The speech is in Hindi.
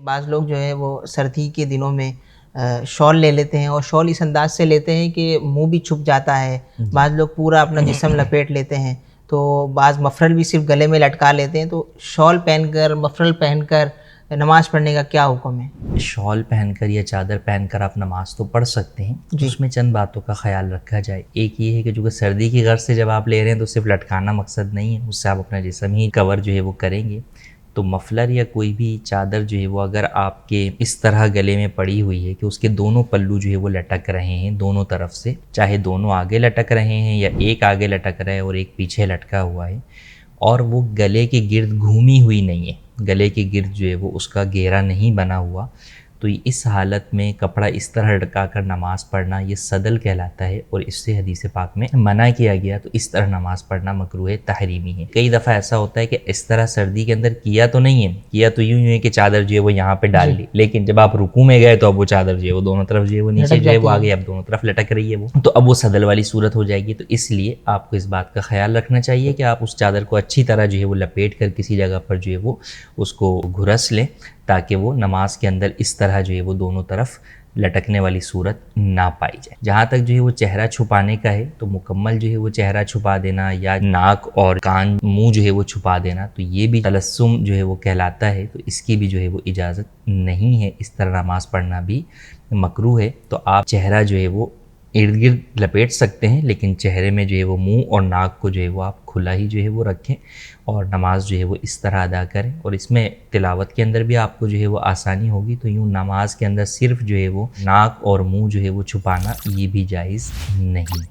बाज़ लोग जो है वो सर्दी के दिनों में शॉल ले लेते हैं और शॉल इस अंदाज़ से लेते हैं कि मुँह भी छुप जाता है। जी। बाज़ लोग पूरा अपना जिस्म लपेट लेते हैं, तो बाज़ मफ़रल भी सिर्फ़ गले में लटका लेते हैं। तो शॉल पहनकर, मफ़रल पहनकर नमाज़ पढ़ने का क्या हुक्म है? शॉल पहनकर या चादर पहनकर आप नमाज़ तो पढ़ सकते हैं, जी। उसमें चंद बातों का ख़्याल रखा जाए। एक ये है कि जो कि सर्दी की गर्ज़ से जब आप ले रहे हैं तो सिर्फ़ लटकाना मकसद नहीं है, उससे आप अपना जिस्म ही कवर जो है वो करेंगे। तो मफ़लर या कोई भी चादर जो है वो अगर आपके इस तरह गले में पड़ी हुई है कि उसके दोनों पल्लू जो है वो लटक रहे हैं दोनों तरफ से, चाहे दोनों आगे लटक रहे हैं या एक आगे लटक रहा है और एक पीछे लटका हुआ है, और वो गले के गिर्द घूमी हुई नहीं है, गले के गिर्द जो है वो उसका घेरा नहीं बना हुआ, तो इस हालत में कपड़ा इस तरह लटका कर नमाज पढ़ना ये सदल कहलाता है और इससे हदीस पाक में मना किया गया। तो इस तरह नमाज पढ़ना मकरूह तहरीमी है। कई दफ़ा ऐसा होता है कि इस तरह सर्दी के अंदर किया तो नहीं है, किया तो यूँ है कि चादर जो है वो यहाँ पे डाल ली, लेकिन जब आप रुकू में गए तो अब वो चादर जो है वो दोनों तरफ जो है वो नीचे जो है वो आगे अब दोनों तरफ लटक रही है वो, तो अब वो सदल वाली सूरत हो जाएगी। तो इसलिए आपको इस बात का ख्याल रखना चाहिए कि आप उस चादर को अच्छी तरह जो है वो लपेट कर किसी जगह पर जो है वो उसको घुरस लें, ताकि वो नमाज के अंदर इस तरह जो है वो दोनों तरफ लटकने वाली सूरत ना पाई जाए। जहाँ तक जो है वो चेहरा छुपाने का है, तो मुकम्मल जो है वो चेहरा छुपा देना या नाक और कान मुंह जो है वो छुपा देना, तो ये भी तलस्सुम जो है वो कहलाता है। तो इसकी भी जो है वो इजाज़त नहीं है, इस तरह नमाज पढ़ना भी मकरूह है। तो आप चेहरा जो है वो इर्द गिर्द लपेट सकते हैं, लेकिन चेहरे में जो है वो मुंह और नाक को जो है वो आप खुला ही जो है वो रखें और नमाज जो है वो इस तरह अदा करें। और इसमें तिलावत के अंदर भी आपको जो है वो आसानी होगी। तो यूँ नमाज के अंदर सिर्फ जो है वो नाक और मुंह जो है वो छुपाना ये भी जायज़ नहीं।